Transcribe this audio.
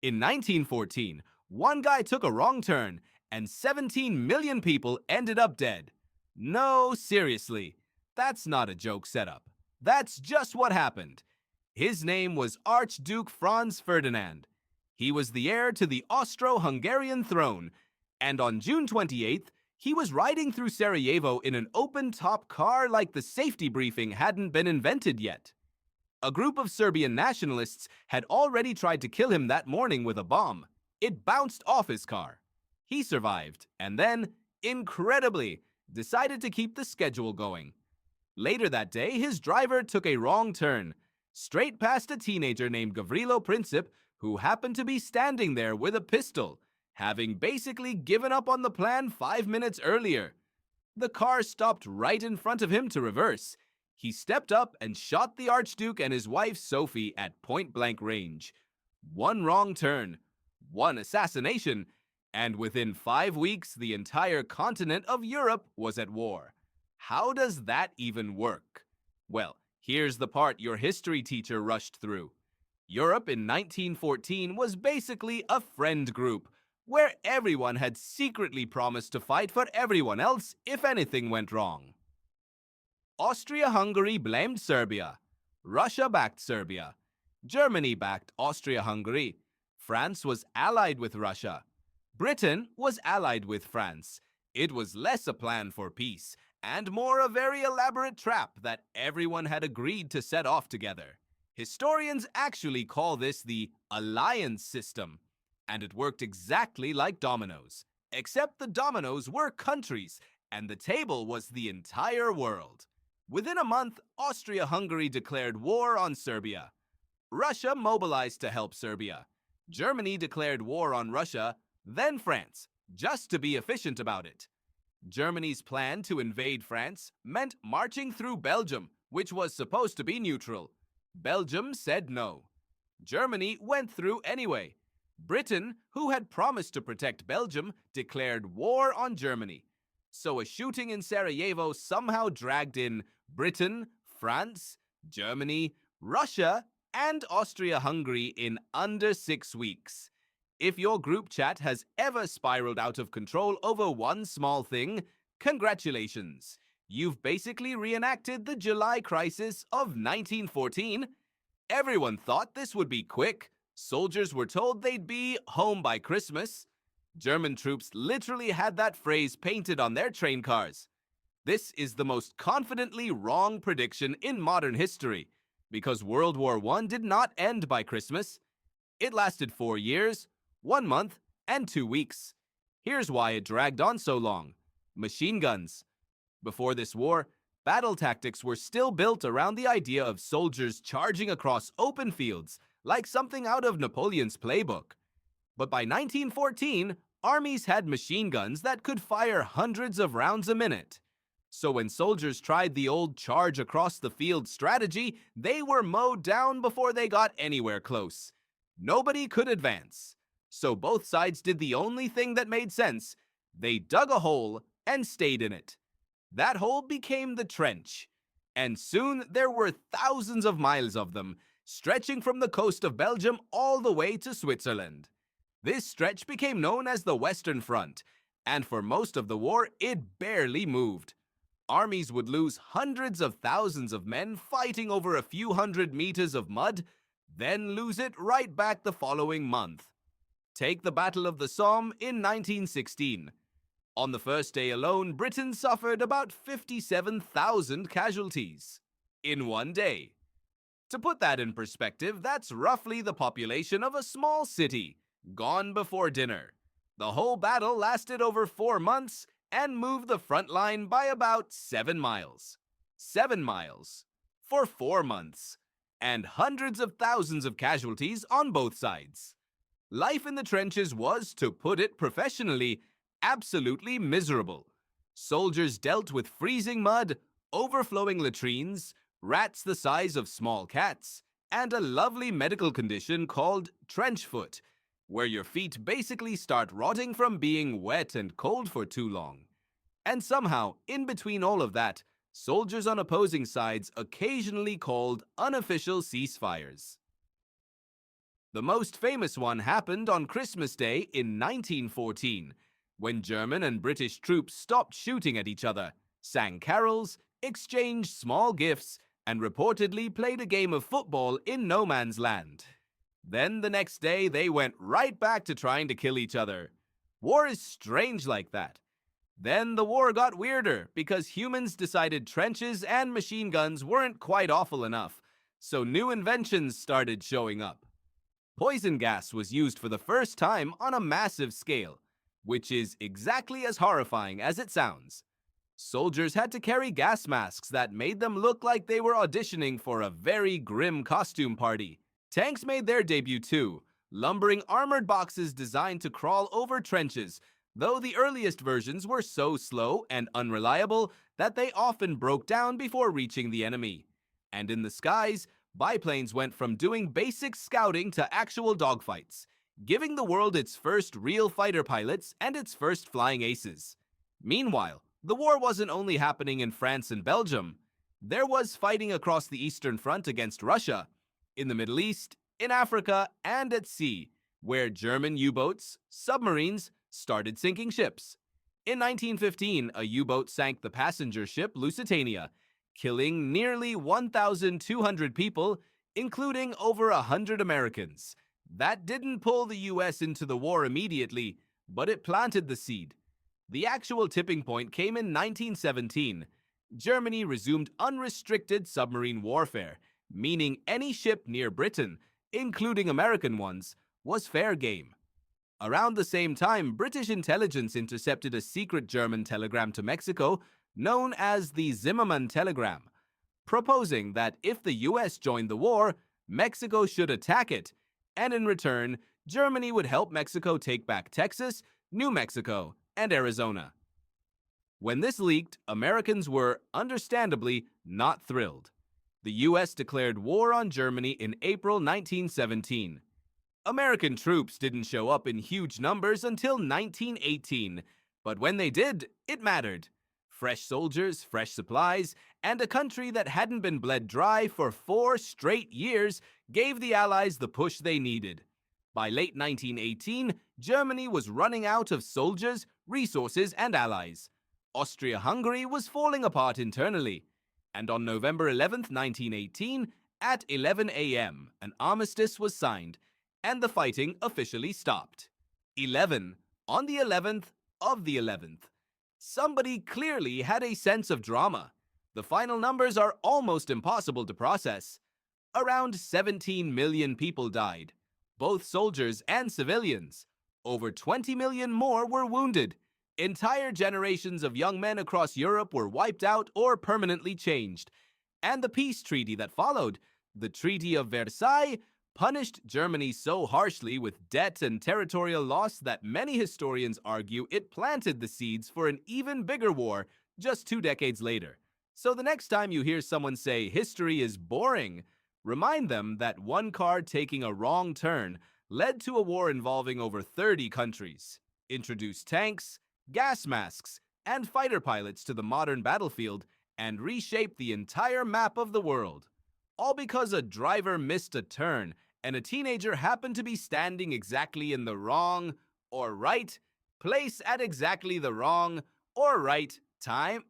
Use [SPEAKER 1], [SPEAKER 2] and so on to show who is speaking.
[SPEAKER 1] In 1914, one guy took a wrong turn and 17 million people ended up dead. No, seriously, that's not a joke setup. That's just what happened. His name was Archduke Franz Ferdinand. He was the heir to the Austro-Hungarian throne, and on June 28th, he was riding through Sarajevo in an open-top car like the safety briefing hadn't been invented yet. A group of Serbian nationalists had already tried to kill him that morning with a bomb. It bounced off his car. He survived, and then, incredibly, decided to keep the schedule going. Later that day, his driver took a wrong turn, straight past a teenager named Gavrilo Princip, who happened to be standing there with a pistol, having basically given up on the plan 5 minutes earlier. The car stopped right in front of him to reverse. He stepped up and shot the Archduke and his wife Sophie at point-blank range. One wrong turn, one assassination, and within 5 weeks, the entire continent of Europe was at war. How does that even work? Well, here's the part your history teacher rushed through. Europe in 1914 was basically a friend group, where everyone had secretly promised to fight for everyone else if anything went wrong. Austria-Hungary blamed Serbia. Russia backed Serbia. Germany backed Austria-Hungary. France was allied with Russia. Britain was allied with France. It was less a plan for peace, and more a very elaborate trap that everyone had agreed to set off together. Historians actually call this the alliance system, and it worked exactly like dominoes, except the dominoes were countries, and the table was the entire world. Within a month, Austria-Hungary declared war on Serbia. Russia mobilized to help Serbia. Germany declared war on Russia, then France, just to be efficient about it. Germany's plan to invade France meant marching through Belgium, which was supposed to be neutral. Belgium said no. Germany went through anyway. Britain, who had promised to protect Belgium, declared war on Germany. So a shooting in Sarajevo somehow dragged in Britain, France, Germany, Russia, and Austria-Hungary in under 6 weeks. If your group chat has ever spiraled out of control over one small thing, congratulations. You've basically reenacted the July crisis of 1914. Everyone thought this would be quick. Soldiers were told they'd be home by Christmas. German troops literally had that phrase painted on their train cars. This is the most confidently wrong prediction in modern history, because World War I did not end by Christmas. It lasted 4 years, 1 month, and 2 weeks. Here's why it dragged on so long. Machine guns. Before this war, battle tactics were still built around the idea of soldiers charging across open fields, like something out of Napoleon's playbook. But by 1914, armies had machine guns that could fire hundreds of rounds a minute. So when soldiers tried the old charge across the field strategy, they were mowed down before they got anywhere close. Nobody could advance. So both sides did the only thing that made sense. They dug a hole and stayed in it. That hole became the trench. And soon there were thousands of miles of them, stretching from the coast of Belgium all the way to Switzerland. This stretch became known as the Western Front, and for most of the war, it barely moved. Armies would lose hundreds of thousands of men fighting over a few hundred meters of mud, then lose it right back the following month. Take the Battle of the Somme in 1916. On the first day alone, Britain suffered about 57,000 casualties in one day. To put that in perspective, that's roughly the population of a small city, gone before dinner. The whole battle lasted over 4 months and moved the front line by about 7 miles. 7 miles for 4 months, and hundreds of thousands of casualties on both sides. Life in the trenches was, to put it professionally, absolutely miserable. Soldiers dealt with freezing mud, overflowing latrines, rats the size of small cats, and a lovely medical condition called trench foot, where your feet basically start rotting from being wet and cold for too long. And somehow, in between all of that, soldiers on opposing sides occasionally called unofficial ceasefires. The most famous one happened on Christmas Day in 1914, when German and British troops stopped shooting at each other, sang carols, exchanged small gifts, and reportedly played a game of football in no man's land. Then the next day, they went right back to trying to kill each other. War is strange like that. Then the war got weirder because humans decided trenches and machine guns weren't quite awful enough, so new inventions started showing up. Poison gas was used for the first time on a massive scale, which is exactly as horrifying as it sounds. Soldiers had to carry gas masks that made them look like they were auditioning for a very grim costume party. Tanks made their debut too, lumbering armored boxes designed to crawl over trenches, though the earliest versions were so slow and unreliable that they often broke down before reaching the enemy. And in the skies, biplanes went from doing basic scouting to actual dogfights, giving the world its first real fighter pilots and its first flying aces. Meanwhile, the war wasn't only happening in France and Belgium. There was fighting across the Eastern Front against Russia, in the Middle East, in Africa, and at sea, where German U-boats, submarines, started sinking ships. In 1915, a U-boat sank the passenger ship Lusitania, killing nearly 1,200 people, including over 100 Americans. That didn't pull the US into the war immediately, but it planted the seed. The actual tipping point came in 1917. Germany resumed unrestricted submarine warfare, meaning any ship near Britain, including American ones, was fair game. Around the same time, British intelligence intercepted a secret German telegram to Mexico known as the Zimmermann Telegram, proposing that if the US joined the war, Mexico should attack it, and in return, Germany would help Mexico take back Texas, New Mexico, and Arizona. When this leaked, Americans were, understandably, not thrilled. The US declared war on Germany in April 1917. American troops didn't show up in huge numbers until 1918, but when they did, it mattered. Fresh soldiers, fresh supplies, and a country that hadn't been bled dry for 4 straight years gave the Allies the push they needed. By late 1918, Germany was running out of soldiers, resources, and allies. Austria-Hungary was falling apart internally. And on November 11, 1918, at 11 a.m., an armistice was signed, and the fighting officially stopped. 11, on the 11th of the 11th. Somebody clearly had a sense of drama. The final numbers are almost impossible to process. Around 17 million people died, both soldiers and civilians. Over 20 million more were wounded. Entire generations of young men across Europe were wiped out or permanently changed. And the peace treaty that followed, the Treaty of Versailles, punished Germany so harshly with debt and territorial loss that many historians argue it planted the seeds for an even bigger war just 2 decades later. So the next time you hear someone say history is boring, remind them that one card taking a wrong turn led to a war involving over 30 countries, introduced tanks, gas masks, and fighter pilots to the modern battlefield, and reshaped the entire map of the world. All because a driver missed a turn and a teenager happened to be standing exactly in the wrong or right place at exactly the wrong or right time